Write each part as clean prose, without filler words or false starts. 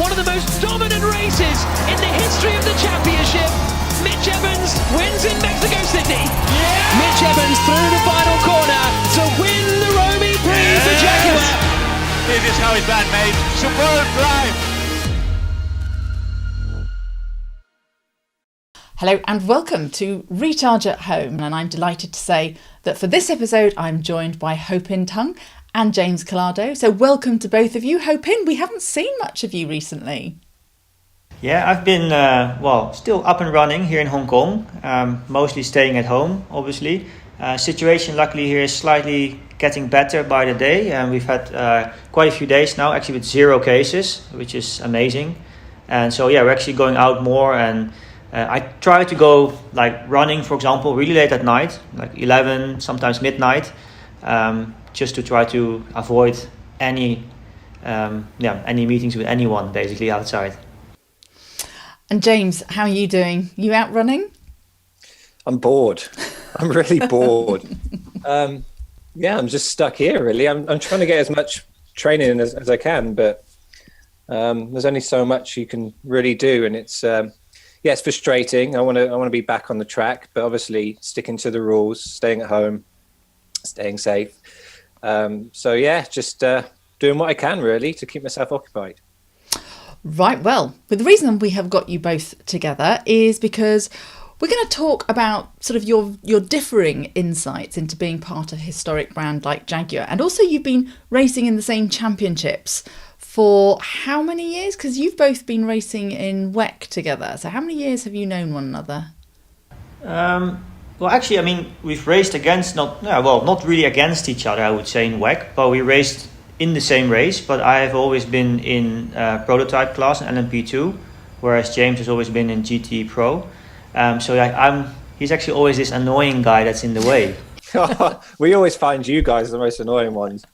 one of the most dominant races in the history of the championship. Mitch Evans wins in Mexico City. Yeah! Mitch Evans through the final corner to win the Romy Prix for Jaguar. This is how it's done, mate. Superb drive. Hello and welcome to Recharge at Home, and I'm delighted to say that for this episode I'm joined by Tung and James Calado. So welcome to both of you. Hopin, we haven't seen much of you recently. Yeah, I've been, still up and running here in Hong Kong, mostly staying at home, obviously. Situation luckily here is slightly getting better by the day, and we've had quite a few days now, actually with 0 cases, which is amazing. And so, yeah, we're actually going out more, and I try to go like running, for example, really late at night, like 11, sometimes midnight, just to try to avoid any meetings with anyone basically outside. And James, how are you doing? You out running? I'm bored. I'm really bored. I'm just stuck here really. I'm trying to get as much training in as I can, but there's only so much you can really do, and it's frustrating. I want to be back on the track, but obviously sticking to the rules, staying at home, staying safe. Just doing what I can really to keep myself occupied. Right, well, but the reason we have got you both together is because we're going to talk about sort of your differing insights into being part of a historic brand like Jaguar. And also you've been racing in the same championships for how many years? Because you've both been racing in WEC together. So how many years have you known one another? We've raced against, not really against each other, I would say, in WEC, but we raced in the same race. But I have always been in prototype class in LMP2, whereas James has always been in GT Pro. He's actually always this annoying guy that's in the way. We always find you guys the most annoying ones.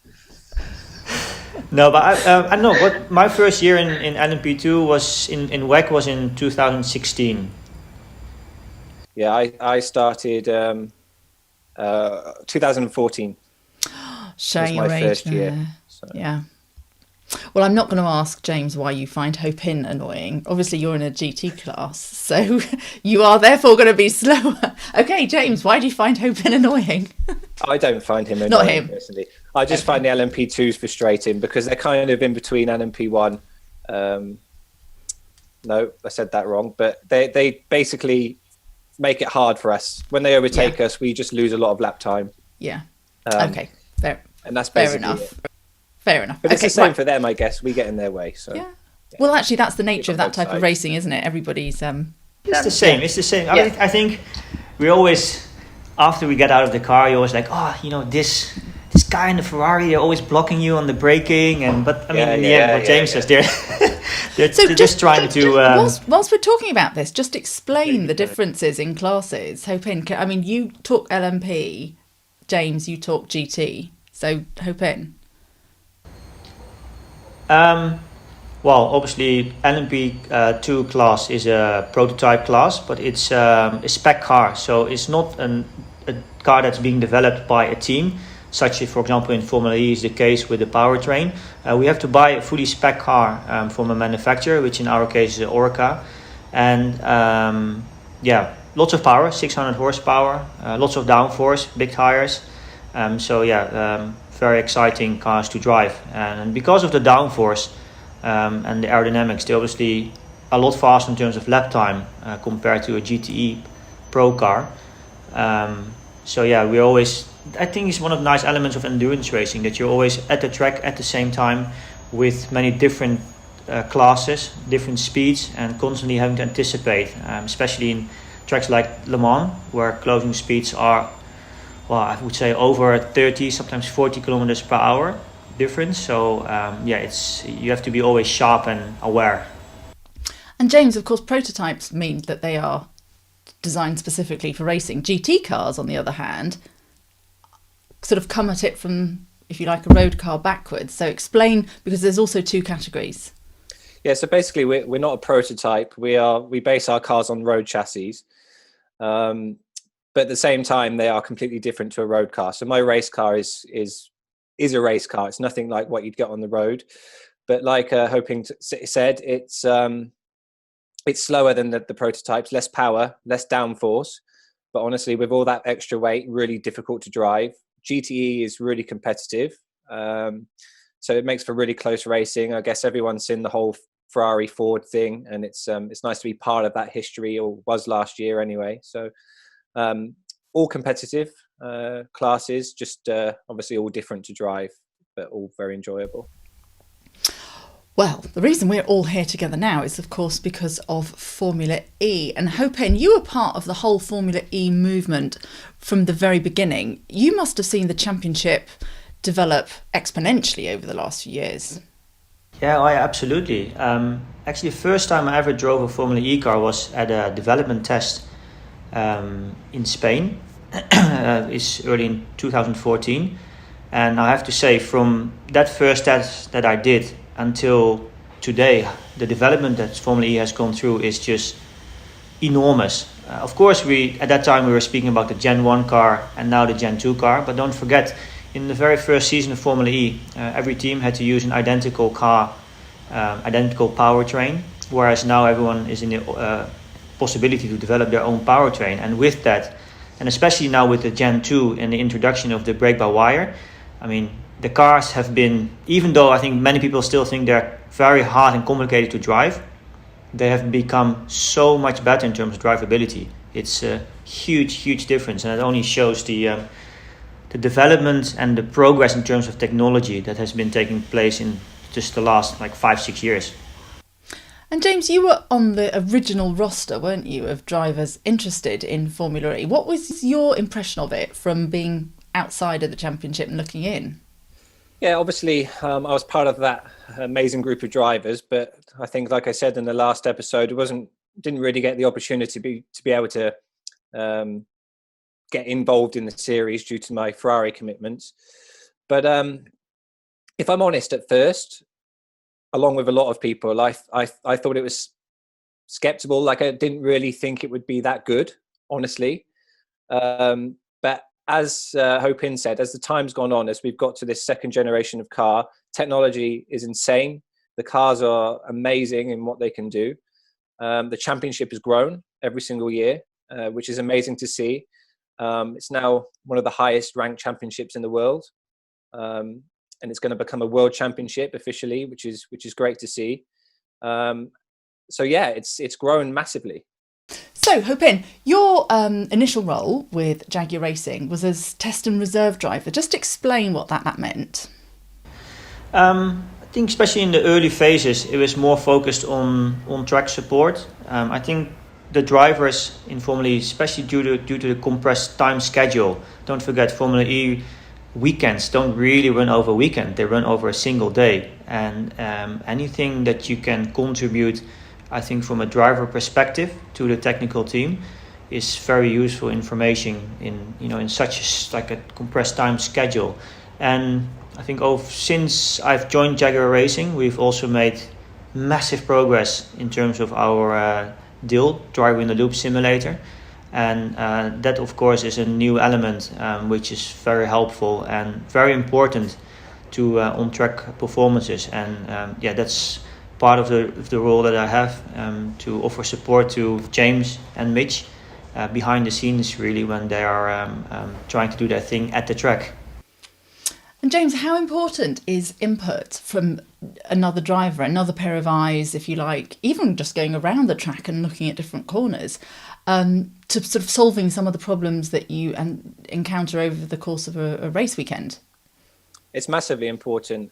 No, but I know. But my first year in LMP2 was in WEC was in 2016. Yeah, I started 2014. Showing was my your age first there. year. So. Yeah. Well, I'm not going to ask James why you find Hopin annoying. Obviously, you're in a GT class, so you are therefore going to be slower. Okay, James, why do you find Hopin annoying? I don't find him annoying, Not him. Personally. I just find the LMP2s frustrating because they're kind of in between LMP1. No, I said that wrong. But they basically make it hard for us. When they overtake us, we just lose a lot of lap time. Yeah. Okay. Fair. And that's Fair basically enough. it. Fair enough. But it's the same for them, I guess. We get in their way. So. Yeah. Well, actually, that's the nature of that type sides. of racing, isn't it? Everybody's... It's the same. It's the same. I think we always, after we get out of the car, you're always like, this guy in the Ferrari, they're always blocking you on the braking. In the end, what James says, they're just trying to... Whilst we're talking about this, just explain the differences in classes. Hopin, you talk LMP, James, you talk GT. So, Hopin. Obviously, LMP2 class is a prototype class, but it's a spec car. So it's not a car that's being developed by a team, such as, for example, in Formula E is the case with the powertrain. We have to buy a fully spec car from a manufacturer, which in our case is Orica. And lots of power, 600 horsepower, lots of downforce, big tires. Very exciting cars to drive. And because of the downforce and the aerodynamics, they're obviously a lot faster in terms of lap time compared to a GTE Pro car. We always... I think it's one of the nice elements of endurance racing, that you're always at the track at the same time with many different classes, different speeds, and constantly having to anticipate, especially in tracks like Le Mans, where closing speeds are, I would say over 30, sometimes 40 kilometers per hour difference. So, you have to be always sharp and aware. And James, of course, prototypes mean that they are designed specifically for racing. GT cars, on the other hand, sort of come at it from, if you like, a road car backwards. So explain, because there's also 2 categories. Yeah, so basically we're not a prototype. We base our cars on road chassis. But at the same time, they are completely different to a road car. So my race car is a race car. It's nothing like what you'd get on the road. but like said, it's slower than the prototypes, less power, less downforce. But honestly, with all that extra weight, really difficult to drive. GTE is really competitive. So it makes for really close racing. I guess everyone's seen the whole Ferrari Ford thing, and it's nice to be part of that history, or was last year anyway. So all competitive classes, just obviously all different to drive, but all very enjoyable. Well, the reason we're all here together now is, of course, because of Formula E. And Hopin, you were part of the whole Formula E movement from the very beginning. You must have seen the championship develop exponentially over the last few years. Yeah, absolutely. Actually, the first time I ever drove a Formula E car was at a development test in Spain. It's early in 2014. And I have to say, from that first test that I did until today, the development that Formula E has gone through is just enormous. Of course, at that time we were speaking about the Gen 1 car and now the Gen 2 car, but don't forget, in the very first season of Formula E, every team had to use an identical car, identical powertrain, whereas now everyone is in the possibility to develop their own powertrain. And with that, and especially now with the Gen 2 and the introduction of the brake-by-wire, I mean, the cars have been, even though I think many people still think they're very hard and complicated to drive, they have become so much better in terms of drivability. It's a huge difference, and it only shows the development and the progress in terms of technology that has been taking place in just the last 5-6 years. And James, you were on the original roster, weren't you, of drivers interested in Formula E? What was your impression of it from being outside of the championship and looking in? Yeah, obviously, I was part of that amazing group of drivers, but I think, like I said in the last episode, didn't really get the opportunity to be able to get involved in the series due to my Ferrari commitments. But if I'm honest, at first, along with a lot of people, I thought it was skeptical. Like, I didn't really think it would be that good, honestly. But as Hopin said, as the time's gone on, as we've got to this second generation of car, technology is insane. The cars are amazing in what they can do. The championship has grown every single year, which is amazing to see. It's now one of the highest ranked championships in the world. And it's going to become a world championship officially, which is great to see. So yeah, it's grown massively. So, Hopin, your initial role with Jaguar Racing was as test and reserve driver. Just explain what that meant. I think especially in the early phases, it was more focused on track support. I think the drivers in Formula E, especially due to the compressed time schedule, don't forget Formula E weekends don't really run over a weekend, they run over a single day. And anything that you can contribute, I think, from a driver perspective to the technical team is very useful information in such a compressed time schedule. And I think since I've joined Jaguar Racing, we've also made massive progress in terms of our DIL, Driver in the Loop simulator. And that, of course, is a new element which is very helpful and very important to on-track performances. And that's part of the role that I have, to offer support to James and Mitch behind the scenes, really, when they are trying to do their thing at the track. And James, how important is input from another driver, another pair of eyes, if you like, even just going around the track and looking at different corners, to sort of solving some of the problems that you encounter over the course of a race weekend? It's massively important.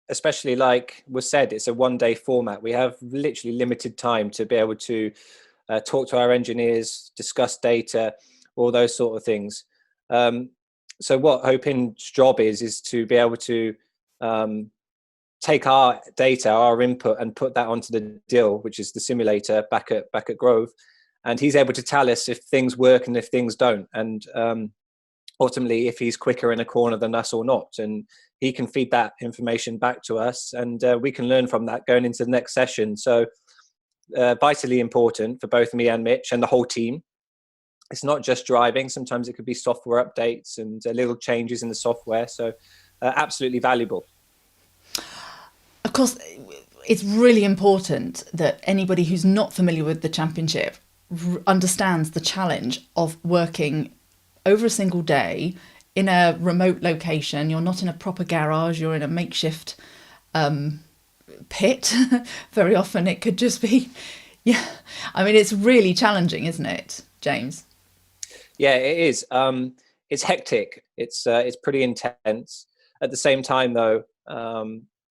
Especially, like was said, it's a one-day format. We have literally limited time to be able to talk to our engineers, discuss data, all those sort of things. So what Hopin's job is to be able to take our data, our input, and put that onto the DIL, which is the simulator back at Grove, and he's able to tell us if things work and if things don't, and ultimately if he's quicker in a corner than us or not. And he can feed that information back to us, and we can learn from that going into the next session. So vitally important for both me and Mitch and the whole team. It's not just driving. Sometimes it could be software updates and little changes in the software. So absolutely valuable. of course, it's really important that anybody who's not familiar with the championship understands the challenge of working over a single day in a remote location. You're not in a proper garage, you're in a makeshift pit. Very often it could just be, I mean, it's really challenging, isn't it, James? Yeah, it is. It's hectic. It's pretty intense. At the same time, though,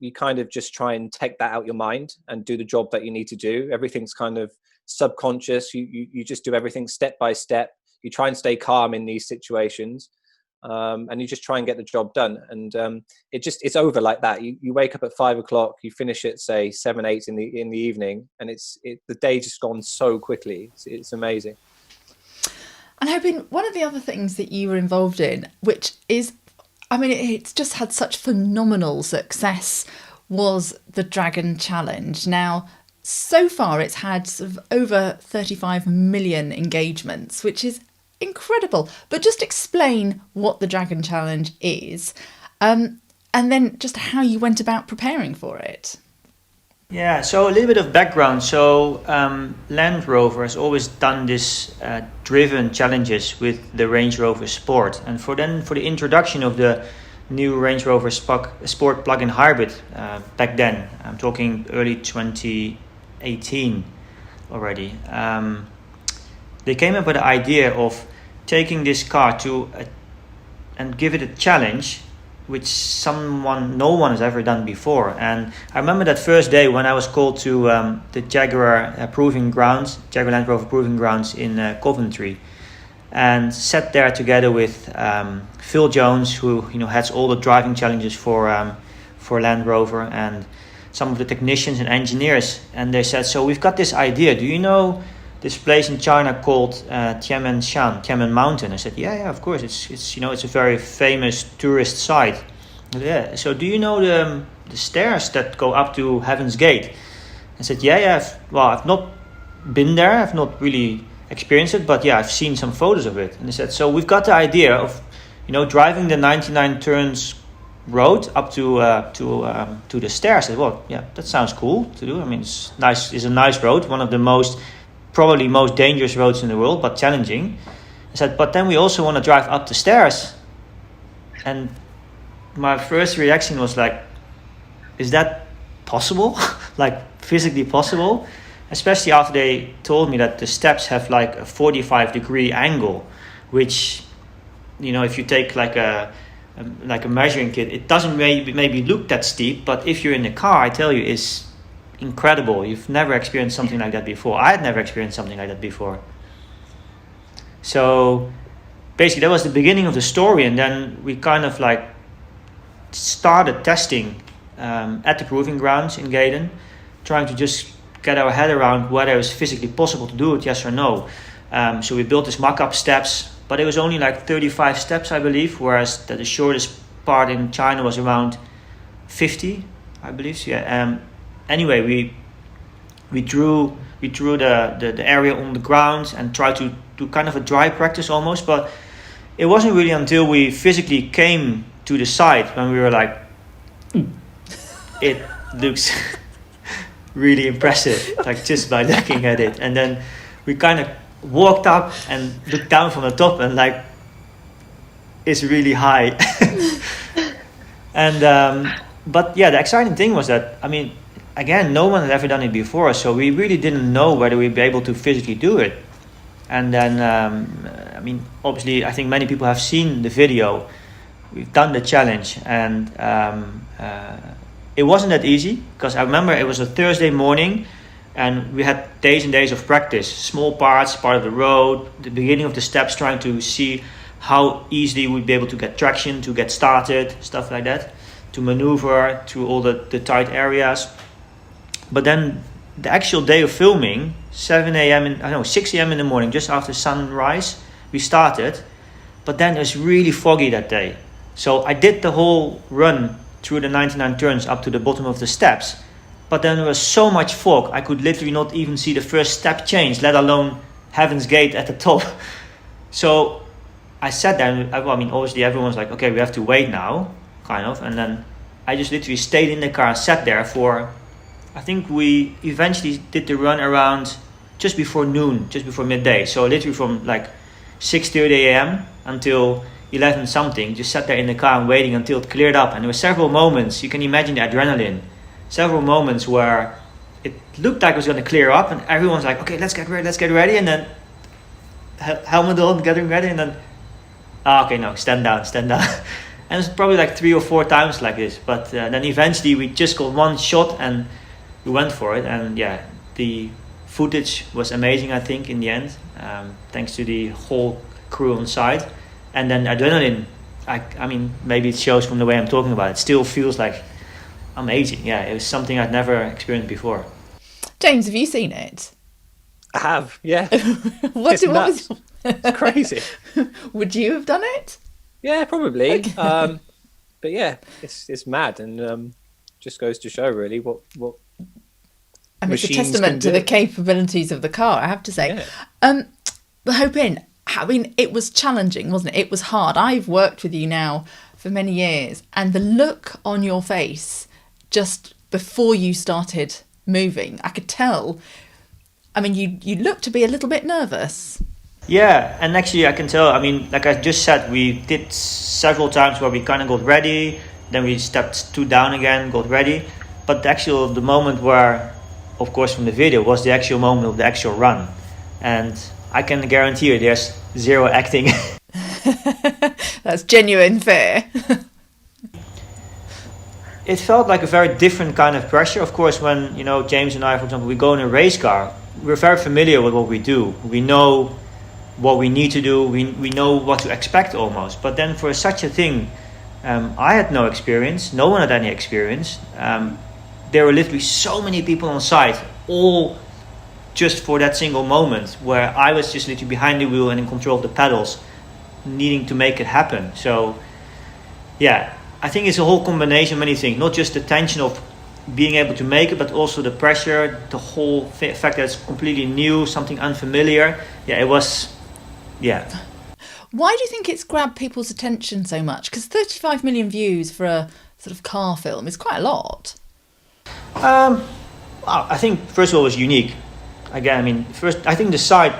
you kind of just try and take that out your mind and do the job that you need to do. Everything's kind of subconscious. You just do everything step by step. You try and stay calm in these situations, and you just try and get the job done. And it's over like that. You wake up at 5 o'clock, you finish at say 7, 8 in the evening, and the day just gone so quickly. It's amazing. And hoping one of the other things that you were involved in, which is, I mean, it's just had such phenomenal success, was the Dragon Challenge. Now, so far it's had sort of over 35 million engagements, which is incredible. But just explain what the Dragon Challenge is, and then just how you went about preparing for it. Yeah, so a little bit of background. So Land Rover has always done this driven challenges with the Range Rover Sport, and for the introduction of the new Range Rover Sport plug-in hybrid back then, I'm talking early 2018 already, they came up with the idea of taking this car and give it a challenge which no one has ever done before. And I remember that first day when I was called to the Jaguar Land Rover proving grounds in Coventry, and sat there together with Phil Jones, who heads all the driving challenges for Land Rover, and some of the technicians and engineers. And they said, so we've got this idea. Do you know this place in China called Tianmen Mountain? I said, yeah, of course. It's a very famous tourist site. Yeah. So do you know the stairs that go up to Heaven's Gate? I said, yeah. I've not been there. I've not really experienced it, but yeah, I've seen some photos of it. And they said, so we've got the idea of, driving the 99 turns road up to the stairs. I said, well, yeah, that sounds cool to do. I mean, it's nice. It's a nice road, one of the probably most dangerous roads in the world, but challenging. I said, but then we also want to drive up the stairs. And my first reaction was like, is that possible? Like physically possible? Especially after they told me that the steps have like a 45-degree angle, which, if you take like a measuring kit, it doesn't maybe look that steep, but if you're in the car, I tell you, it's incredible. You've never experienced something like that before. I had never experienced something like that before. So basically that was the beginning of the story, and then we kind of like started testing at the proving grounds in Gaydon, trying to just get our head around whether it was physically possible to do it, yes or no. So we built this mock-up steps, but it was only like 35 steps, I believe, whereas the shortest part in China was around 50, I believe. So yeah. Anyway, we drew the area on the ground and tried to do kind of a dry practice almost, but it wasn't really until we physically came to the site when we were like, it looks really impressive, like just by looking at it. And then we kind of walked up and looked down from the top, and like, it's really high. And but yeah, the exciting thing was that, I mean, again, no one had ever done it before, so we really didn't know whether we'd be able to physically do it. And then, I mean, obviously, I think many people have seen the video. We've done the challenge, and it wasn't that easy, because I remember it was a Thursday morning, and we had days and days of practice, small parts, part of the road, the beginning of the steps, trying to see how easily we'd be able to get traction, to get started, stuff like that, to maneuver through all the tight areas. But then the actual day of filming, 6 a.m. in the morning, just after sunrise, we started. But then it was really foggy that day. So I did the whole run through the 99 turns up to the bottom of the steps. But then there was so much fog, I could literally not even see the first step change, let alone Heaven's Gate at the top. So I sat there, and I mean, obviously everyone's like, okay, we have to wait now, kind of. And then I just literally stayed in the car and sat there for, I think we eventually did the run around just before noon, just before midday. So literally from like 6:30 a.m. until 11 something, just sat there in the car and waiting until it cleared up. And there were several moments, you can imagine the adrenaline, several moments where it looked like it was going to clear up and everyone's like, okay, let's get ready. And then helmet on, getting ready, and then, okay, no, stand down. And it's probably like 3 or 4 times like this. But then eventually we just got one shot and we went for it. And yeah, the footage was amazing, I think, in the end, thanks to the whole crew on site. And then adrenaline, I mean, maybe it shows from the way I'm talking about it, still feels like amazing. Yeah, it was something I'd never experienced before. James, have you seen it? I have, yeah. What was it's crazy. Would you have done it? Yeah, probably. Okay. But yeah, it's mad, and just goes to show really what I mean, it's a machines testament to can do. the capabilities of the car, I have to say. Yeah. But Hopin, I mean, it was challenging, wasn't it? It was hard. I've worked with you now for many years, and the look on your face just before you started moving, I could tell. I mean, you looked to be a little bit nervous. Yeah, and actually I can tell, I mean, like I just said, we did several times where we kind of got ready, then we stepped 2 down again, got ready. But the moment where, of course from the video, was the actual moment of the actual run. And I can guarantee you there's zero acting. That's genuine fear. It felt like a very different kind of pressure. Of course, when, you know, James and I, for example, we go in a race car, we're very familiar with what we do. We know what we need to do. We know what to expect almost. But then for such a thing, I had no experience. No one had any experience. There were literally so many people on site, all just for that single moment where I was just literally behind the wheel and in control of the pedals, needing to make it happen. So, yeah, I think it's a whole combination of many things. Not just the tension of being able to make it, but also the pressure, the whole fact that it's completely new, something unfamiliar. Yeah, it was, yeah. Why do you think it's grabbed people's attention so much? Because 35 million views for a sort of car film is quite a lot. Well, I think first of all it was unique. Again, I mean, first I think the site,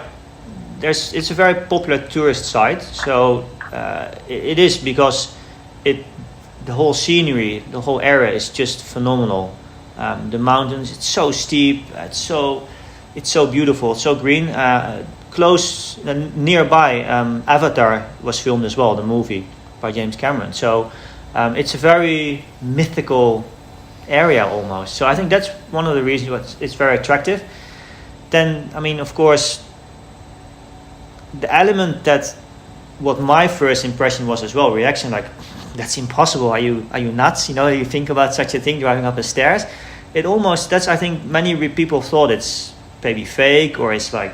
it's a very popular tourist site, so it is because the whole scenery, the whole area is just phenomenal. The mountains, it's so steep, it's so beautiful, it's so green. Close nearby, Avatar was filmed as well, the movie by James Cameron. So it's a very mythical area almost. So I think that's one of the reasons why it's very attractive. Then, I mean, of course, the element that what my first impression was as well, reaction like, that's impossible. Are you nuts? You know, you think about such a thing driving up the stairs. I think many people thought it's maybe fake or it's like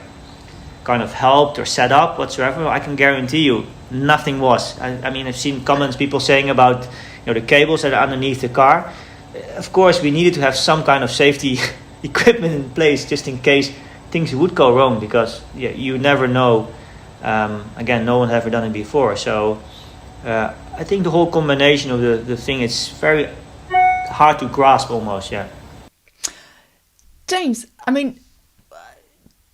kind of helped or set up whatsoever. I can guarantee you nothing was. I mean, I've seen comments people saying about, you know, the cables that are underneath the car. Of course, we needed to have some kind of safety equipment in place just in case things would go wrong, because you never know. Again, no one had ever done it before. So I think the whole combination of the thing is very hard to grasp almost, yeah. James, I mean,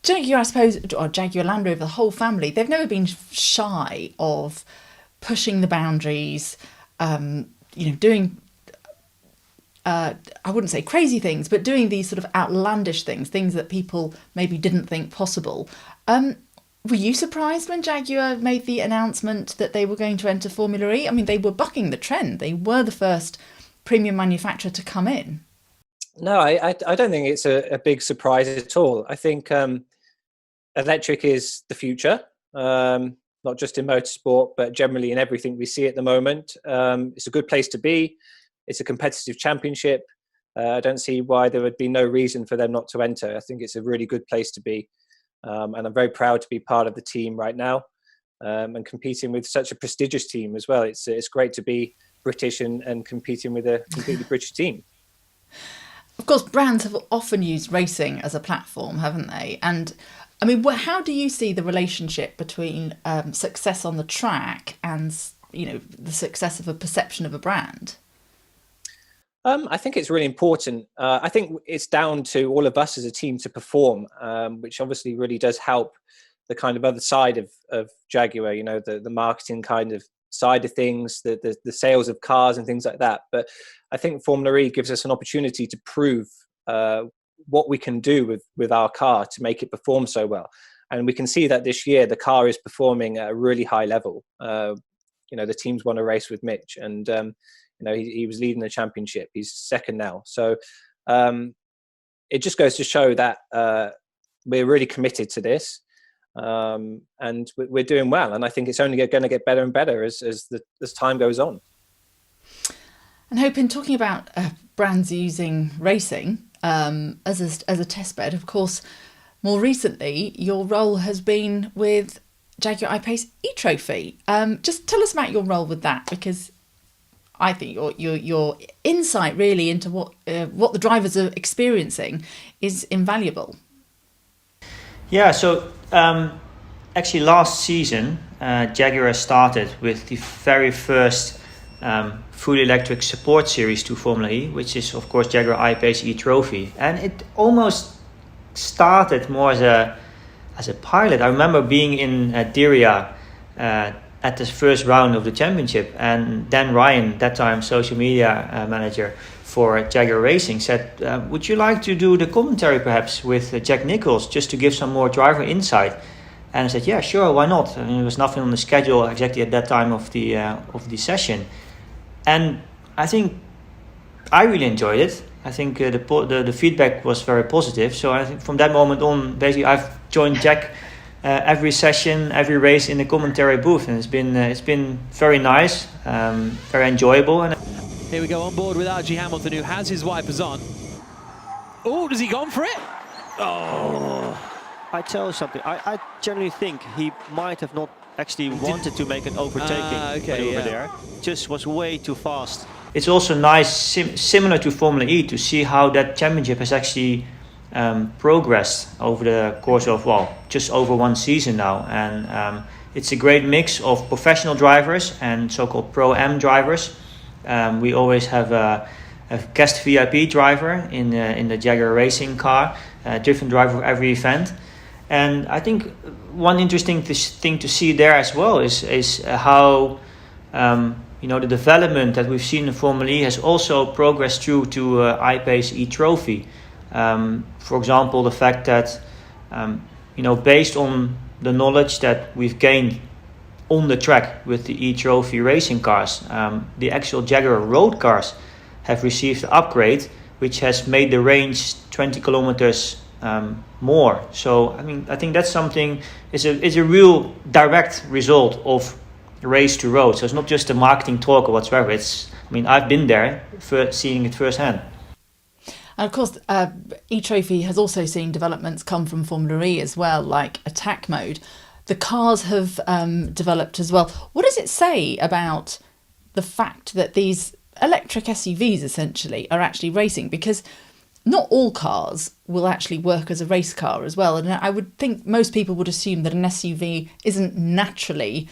Jaguar, I suppose, or Jaguar Land Rover, the whole family, they've never been shy of pushing the boundaries, doing, I wouldn't say crazy things, but doing these sort of outlandish things that people maybe didn't think possible. Were you surprised when Jaguar made the announcement that they were going to enter Formula E? I mean, they were bucking the trend. They were the first premium manufacturer to come in. No, I don't think it's a big surprise at all. I think electric is the future, not just in motorsport, but generally in everything we see at the moment. It's a good place to be. It's a competitive championship. I don't see why there would be no reason for them not to enter. I think it's a really good place to be. And I'm very proud to be part of the team right now, and competing with such a prestigious team as well. It's great to be British and competing with a completely British team. Of course, brands have often used racing as a platform, haven't they? And I mean, how do you see the relationship between success on the track and, you know, the success of a perception of a brand? I think it's really important. I think it's down to all of us as a team to perform, which obviously really does help the kind of other side of Jaguar, you know, the marketing kind of side of things, the sales of cars and things like that. But I think Formula E gives us an opportunity to prove what we can do with our car to make it perform so well. And we can see that this year the car is performing at a really high level. You know, the team's won a race with Mitch, and you know, he was leading the championship. He's second now. So it just goes to show that we're really committed to this, and we're doing well. And I think it's only going to get better and better as time goes on. And Hope, in talking about brands using racing as a test bed, of course, more recently, your role has been with Jaguar I-Pace E-Trophy. Just tell us about your role with that, because I think your insight really into what the drivers are experiencing is invaluable. Yeah, so actually last season, Jaguar started with the very first fully electric support series to Formula E, which is of course Jaguar I-Pace E-Trophy, and it almost started more as a pilot. I remember being in Diriyah at the first round of the championship, and Dan Ryan, that time social media manager for Jaguar Racing, said, would you like to do the commentary perhaps with Jack Nicholls, just to give some more driver insight? And I said, yeah, sure, why not? I mean, there was nothing on the schedule exactly at that time of the session, and I think I really enjoyed it. I think the feedback was very positive. So I think from that moment on, basically I've joined Jack every session, every race in the commentary booth, and it's been very nice, very enjoyable. And Here we go on board with RG Hamilton, who has his wipers on. Oh, has he gone for it? Oh. I tell you something, I generally think he might have not actually wanted to make an overtaking over there. Just was way too fast. It's also nice, similar to Formula E, to see how that championship has actually progressed over the course of, just over one season now. And it's a great mix of professional drivers and so-called Pro-Am drivers. We always have a guest VIP driver in the Jaguar Racing car, a different driver for every event. And I think one interesting thing to see there as well is how the development that we've seen in Formula E has also progressed through to I-Pace E-Trophy. For example, the fact that based on the knowledge that we've gained on the track with the E-Trophy racing cars, the actual Jaguar road cars have received an upgrade which has made the range 20 kilometers more. So I think that's something is a real direct result of race to road. So it's not just a marketing talk or whatsoever. I've been there seeing it firsthand. And of course, E-Trophy has also seen developments come from Formula E as well, like attack mode. The cars have developed as well. What does it say about the fact that these electric SUVs essentially are actually racing? Because not all cars will actually work as a race car as well. And I would think most people would assume that an SUV isn't naturally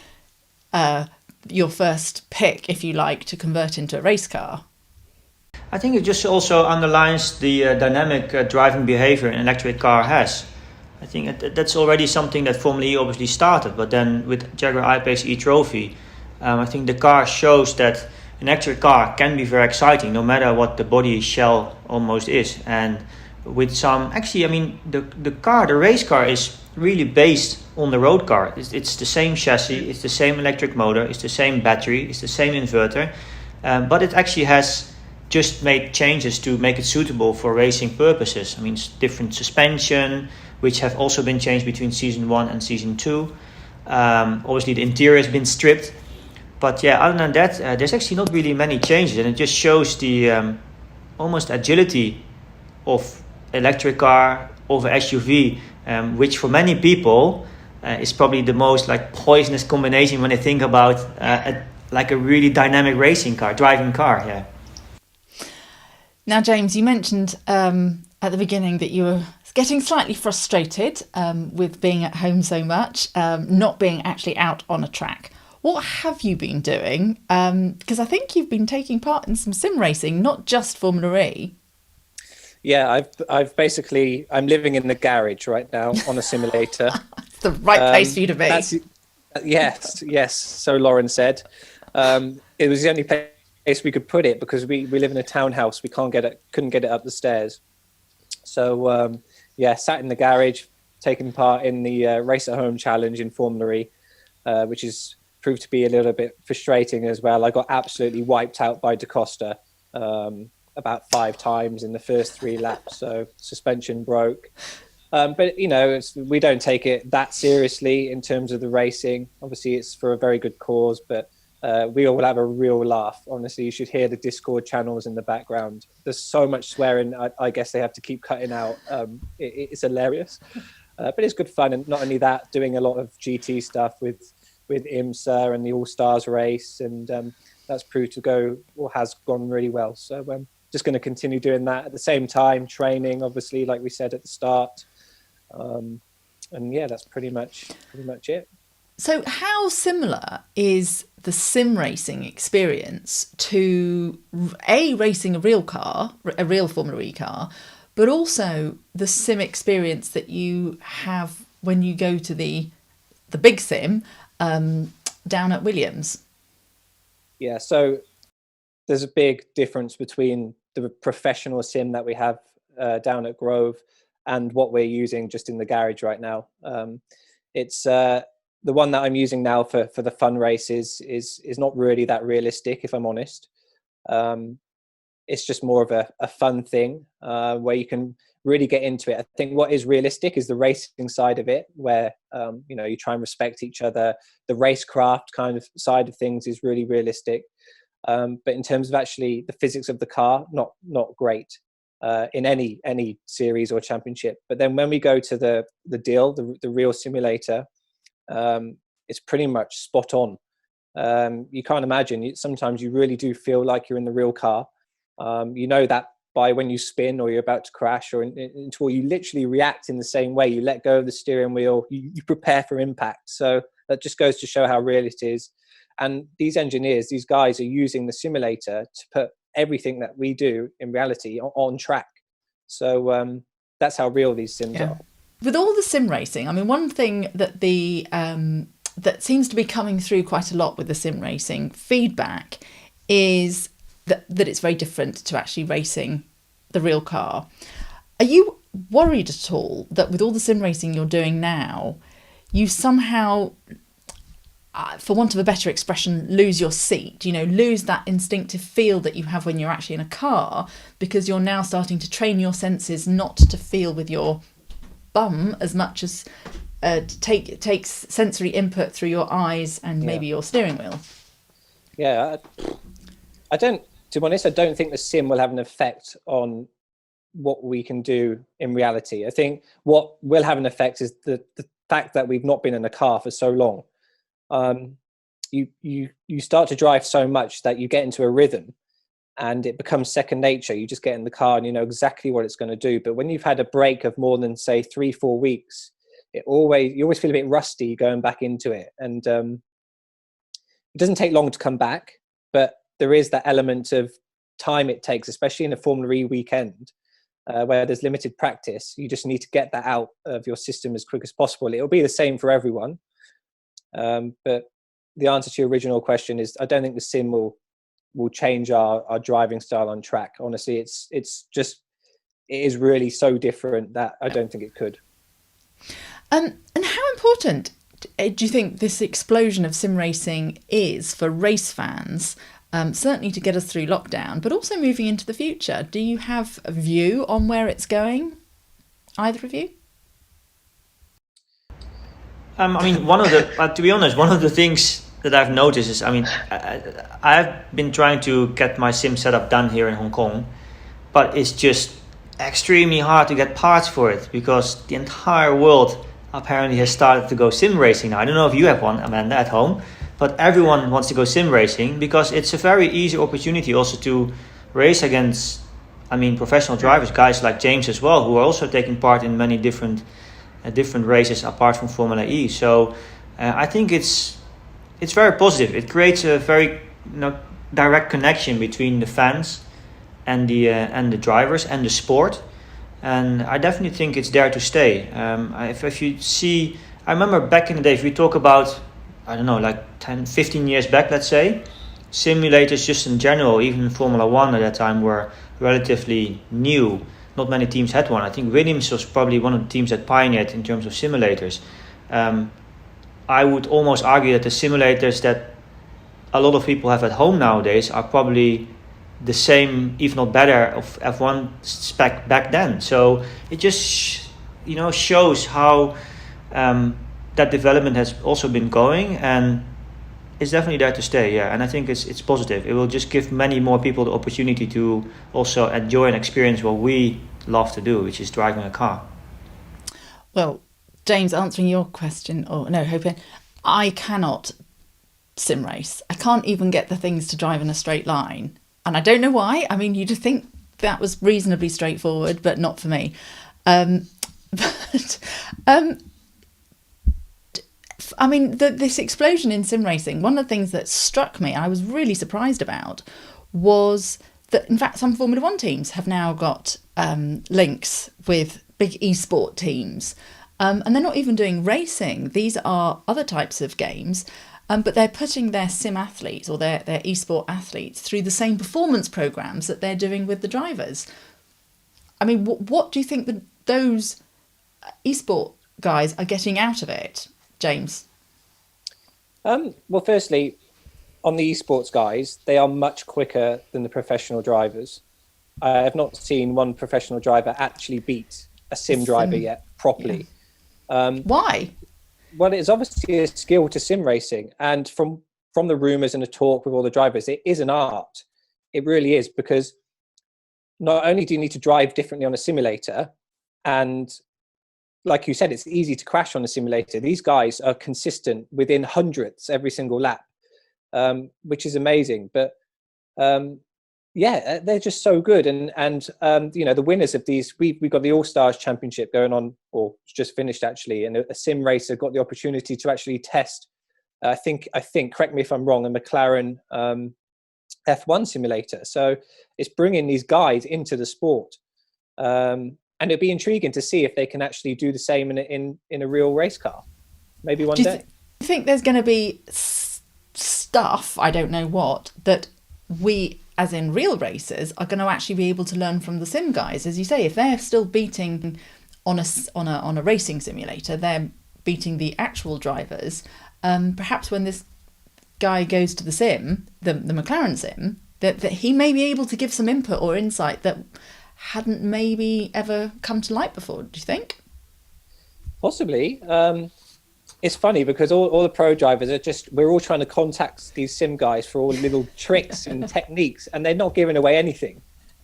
your first pick, if you like, to convert into a race car. I think it just also underlines the dynamic driving behavior an electric car has. I think that's already something that Formula E obviously started, but then with Jaguar I-Pace E-Trophy, I think the car shows that an electric car can be very exciting no matter what the body shell almost is. And with the race car is really based on the road car. It's the same chassis, it's the same electric motor, it's the same battery, it's the same inverter, but it actually has just made changes to make it suitable for racing purposes. It's different suspension, which have also been changed between season 1 and season 2. Obviously the interior has been stripped, but other than that, there's actually not really many changes, and it just shows the almost agility of electric car over SUV, which for many people is probably the most poisonous combination when they think about a really dynamic racing car, driving car. Yeah. Now, James, you mentioned at the beginning that you were getting slightly frustrated with being at home so much, not being actually out on a track. what have you been doing? Because I think you've been taking part in some sim racing, not just Formula E. Yeah, I've basically, I'm living in the garage right now on a simulator. It's the right place for you to be. Yes. So Lauren said, it was the only place we could put it because we live in a townhouse. We couldn't get it up the stairs. So sat in the garage, taking part in the Race at Home challenge in Formula E, which is proved to be a little bit frustrating as well. I got absolutely wiped out by Da Costa about 5 times in the first 3 laps, so suspension broke. But we don't take it that seriously in terms of the racing. Obviously, it's for a very good cause, but we all have a real laugh. Honestly, you should hear the Discord channels in the background. There's so much swearing. I guess they have to keep cutting out. It's hilarious, but it's good fun. And not only that, doing a lot of GT stuff with IMSA and the All Stars race, and that's proved to go or has gone really well. So just going to continue doing that at the same time, training, obviously, like we said at the start. And yeah, that's pretty much it. So how similar is the sim racing experience to racing a real car, a real Formula E car, but also the sim experience that you have when you go to the big sim down at Williams? Yeah, so there's a big difference between the professional sim that we have down at Grove and what we're using just in the garage right now. It's the one that I'm using now for the fun races is not really that realistic, if I'm honest. It's just more of a fun thing where you can really get into it. I think what is realistic is the racing side of it, where you try and respect each other. The racecraft kind of side of things is really realistic. But in terms of actually the physics of the car, not great in any series or championship. But then when we go to the real simulator, it's pretty much spot on. You can't imagine. Sometimes you really do feel like you're in the real car. That by when you spin or you're about to crash or until you literally react in the same way. You let go of the steering wheel, you prepare for impact. So that just goes to show how real it is. And these engineers, these guys are using the simulator to put everything that we do in reality on track. So that's how real these sims are. With all the sim racing, I mean, one thing that that seems to be coming through quite a lot with the sim racing feedback is that it's very different to actually racing the real car. Are you worried at all that with all the sim racing you're doing now, you somehow, for want of a better expression, lose your seat, lose that instinctive feel that you have when you're actually in a car, because you're now starting to train your senses not to feel with your bum as much as takes sensory input through your eyes and maybe your steering wheel? Yeah, to be honest, I don't think the sim will have an effect on what we can do in reality. I think what will have an effect is the fact that we've not been in a car for so long. You start to drive so much that you get into a rhythm and it becomes second nature. You just get in the car and you know exactly what it's going to do. But when you've had a break of more than, say, 3-4 weeks, you always feel a bit rusty going back into it. And it doesn't take long to come back, but there is that element of time it takes, especially in a Formula E weekend, where there's limited practice. You just need to get that out of your system as quick as possible. It'll be the same for everyone. But the answer to your original question is I don't think the sim will change our driving style on track. Honestly, it is really so different that I don't think it could. And how important do you think this explosion of sim racing is for race fans, certainly to get us through lockdown, but also moving into the future? Do you have a view on where it's going, either of you? I mean, to be honest, one of the things that I've noticed is, I've been trying to get my sim setup done here in Hong Kong, but it's just extremely hard to get parts for it because the entire world apparently has started to go sim racing now. I don't know if you have one, Amanda, at home, but everyone wants to go sim racing because it's a very easy opportunity also to race against, professional drivers, guys like James as well, who are also taking part in many different races apart from Formula E. So I think it's it's very positive. It creates a very direct connection between the fans and the drivers and the sport, and I definitely think it's there to stay. If you see, I remember back in the day, if we talk about, I don't know, like 10, 15 years back, let's say, simulators just in general, even Formula One at that time, were relatively new. Not many teams had one. I think Williams was probably one of the teams that pioneered in terms of simulators. I would almost argue that the simulators that a lot of people have at home nowadays are probably the same, if not better, of F1 spec back then. So it just shows how that development has also been going, and it's definitely there to stay. Yeah, and I think it's positive. It will just give many more people the opportunity to also enjoy and experience what we love to do, which is driving a car. Well, James, answering your question, or no, hoping, I cannot sim race. I can't even get the things to drive in a straight line. And I don't know why. I mean, you'd think that was reasonably straightforward, but not for me. I mean, this explosion in sim racing, one of the things that struck me, I was really surprised about, was that, in fact, some Formula One teams have now got links with big esport teams. And they're not even doing racing. These are other types of games. But they're putting their sim athletes or their esport athletes through the same performance programs that they're doing with the drivers. I mean, what do you think those esport guys are getting out of it, James? Well, firstly, on the esports guys, they are much quicker than the professional drivers. I have not seen one professional driver actually beat a sim driver yet properly. Yeah. Why? Well, it's obviously a skill to sim racing, and from the rumours and the talk with all the drivers, it is an art. It really is, because not only do you need to drive differently on a simulator, and like you said, it's easy to crash on a simulator. These guys are consistent within hundredths every single lap, which is amazing. But yeah, they're just so good. And the winners of these, we've got the All Stars Championship going on, or just finished actually, and a sim racer got the opportunity to actually test. I think, correct me if I'm wrong, a McLaren F1 simulator. So it's bringing these guys into the sport. And it'd be intriguing to see if they can actually do the same in a real race car, maybe one day. Do you think there's going to be stuff, I don't know what, that we, as in real racers, are going to actually be able to learn from the sim guys? As you say, if they're still beating on a racing simulator, they're beating the actual drivers. Perhaps when this guy goes to the sim, the McLaren sim, that he may be able to give some input or insight that hadn't maybe ever come to light before. Do you think? Possibly. It's funny because all the pro drivers we're all trying to contact these sim guys for all little tricks and techniques, and they're not giving away anything.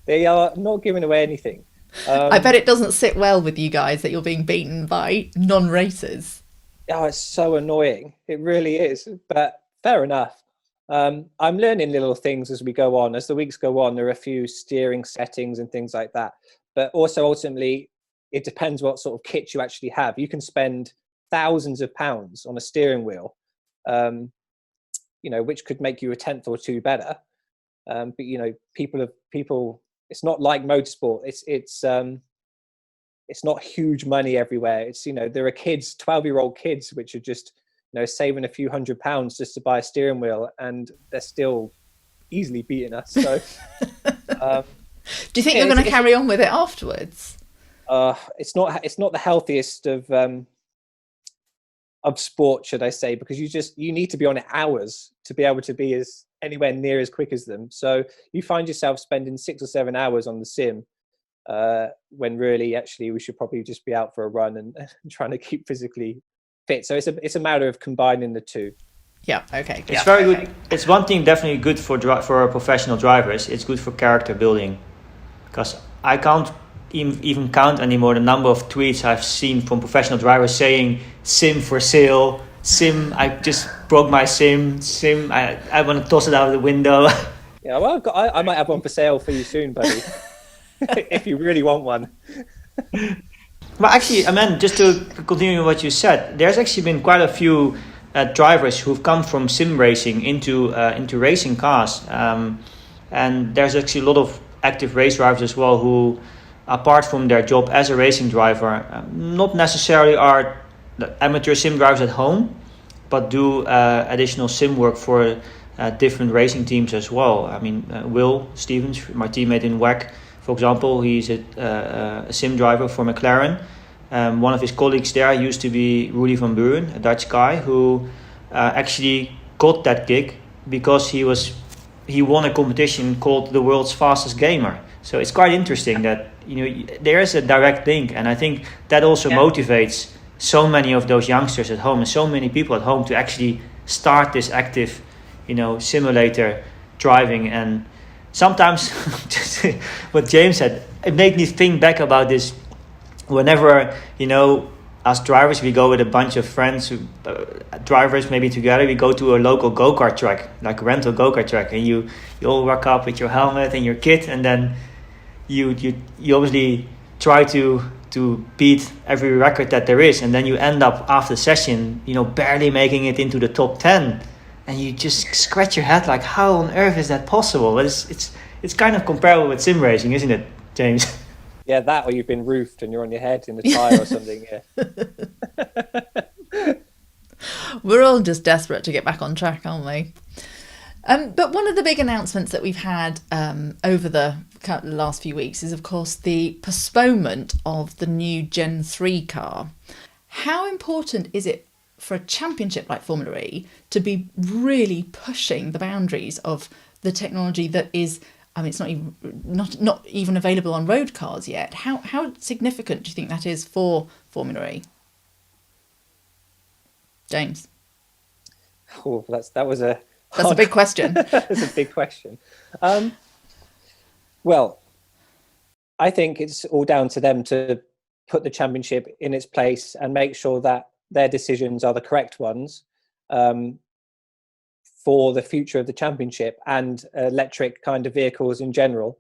They are not giving away anything. I bet it doesn't sit well with you guys that you're being beaten by non-racers. Oh, it's so annoying. It really is. But fair enough. I'm learning little things as we go on. As the weeks go on, there are a few steering settings and things like that. But also, ultimately, it depends what sort of kit you actually have. You can spend thousands of pounds on a steering wheel, which could make you a tenth or two better. But people. It's not like motorsport. It's not huge money everywhere. It's there are kids, 12-year-old kids, which are just saving a few £100s just to buy a steering wheel, and they're still easily beating us. So, do you think you're going to carry on with it afterwards? It's not the healthiest of sport, should I say, because you need to be on it hours to be able to be as anywhere near as quick as them. So you find yourself spending 6 or 7 hours on the sim, when really actually we should probably just be out for a run and trying to keep physically fit. So it's a matter of combining the two. Yeah. Okay. It's very good. It's one thing definitely good for professional drivers. It's good for character building, because I can't even count anymore the number of tweets I've seen from professional drivers saying "sim for sale," "sim, I just broke my sim," "sim, I want to toss it out of the window." Yeah, well, I might have one for sale for you soon, buddy. If you really want one. But actually, I mean, just to continue what you said, there's actually been quite a few drivers who've come from sim racing into racing cars, and there's actually a lot of active race drivers as well who, apart from their job as a racing driver, not necessarily are the amateur sim drivers at home, but do additional sim work for different racing teams as well. I mean, Will Stevens, my teammate in WEC, for example, he's a sim driver for McLaren. One of his colleagues there used to be Rudy van Buren, a Dutch guy who actually got that gig because he won a competition called the World's Fastest Gamer. So it's quite interesting that there is a direct link, and I think that also motivates so many of those youngsters at home and so many people at home to actually start this active, simulator driving. And sometimes, just what James said, it made me think back about this. Whenever, as drivers, we go with a bunch of friends, drivers maybe together, we go to a local go-kart track, like a rental go-kart track, and you all rock up with your helmet and your kit, and then you obviously try to beat every record that there is, and then you end up after the session, barely making it into the top 10, and you just scratch your head like, how on earth is that possible? But it's kind of comparable with sim racing, isn't it, James? Yeah, that, or you've been roofed and you're on your head in a tyre or something. Yeah. We're all just desperate to get back on track, aren't we? But one of the big announcements that we've had over the last few weeks is, of course, the postponement of the new Gen 3 car. How important is it for a championship like Formula E to be really pushing the boundaries of the technology that is, it's not even available on road cars yet. How significant do you think that is for Formula E? James? Oh, that's a big question. That's a big question. Well, I think it's all down to them to put the championship in its place and make sure that their decisions are the correct ones for the future of the championship and electric kind of vehicles in general.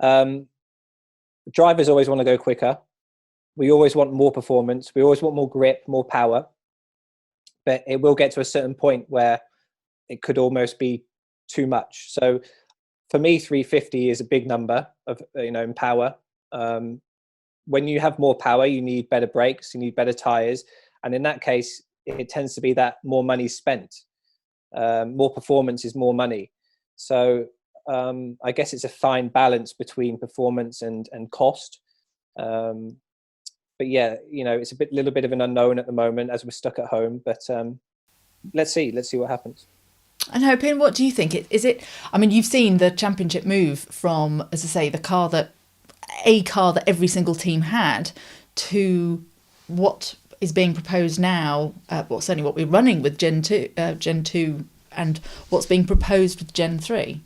Drivers always want to go quicker. We always want more performance. We always want more grip, more power. But it will get to a certain point where it could almost be too much. So for me, 350 is a big number of, in power. When you have more power, you need better brakes, you need better tires. And in that case, it tends to be that more money spent. More performance is more money. So I guess it's a fine balance between performance and cost. But yeah, it's a little bit of an unknown at the moment as we're stuck at home. But let's see what happens. And Hopin, what do you think? You've seen the championship move from, as I say, a car that every single team had, to what is being proposed now. Certainly what we're running with Gen 2, and what's being proposed with Gen 3.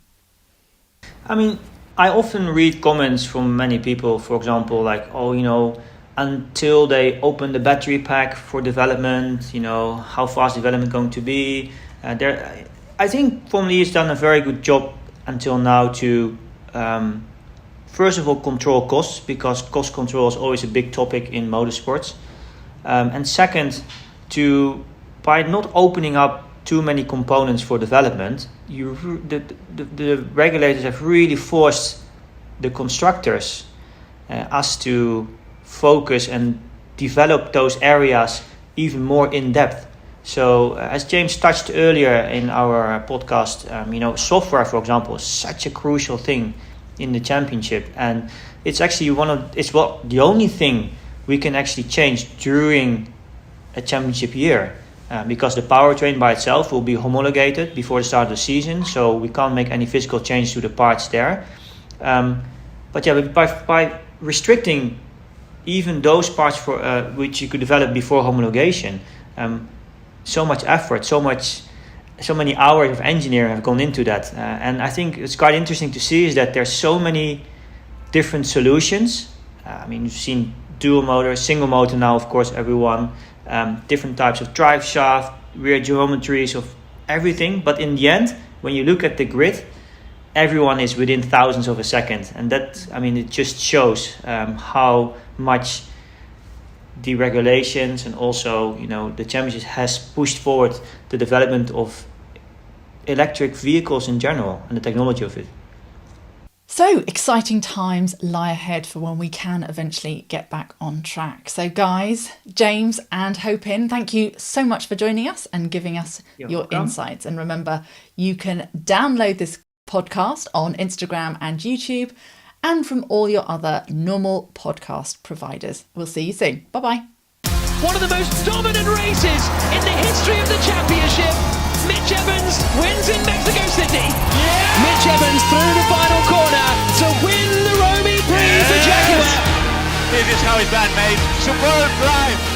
I often read comments from many people, for example, like, until they open the battery pack for development, how fast development going to be. I think Formula E has done a very good job until now to, first of all, control costs, because cost control is always a big topic in motorsports. And second, by not opening up too many components for development, the regulators have really forced the constructors, us to focus and develop those areas even more in depth. So as James touched earlier in our podcast, software, for example, is such a crucial thing in the championship, and it's actually the only thing we can actually change during a championship year, because the powertrain by itself will be homologated before the start of the season, so we can't make any physical change to the parts there. But by restricting even those parts for which you could develop before homologation, so much effort, so many hours of engineering have gone into that, and I think it's quite interesting to see is that there's so many different solutions. You've seen dual motor, single motor now, of course, everyone, different types of drive shaft, rear geometries of everything. But in the end, when you look at the grid, everyone is within thousandths of a second, and that, it just shows how much deregulations, and also, you know, the championship has pushed forward the development of electric vehicles in general and the technology of it. So exciting times lie ahead for when we can eventually get back on track. So guys, James and Hopin, thank you so much for joining us and giving us your welcome. insights. And remember, you can download this podcast on Instagram and YouTube and from all your other normal podcast providers. We'll see you soon. Bye-bye. One of the most dominant races in the history of the championship. Mitch Evans wins in Mexico City. Mitch Evans through the final corner to win the Romy Prix for Jaguar. This is how it's done, mate. Superb drive.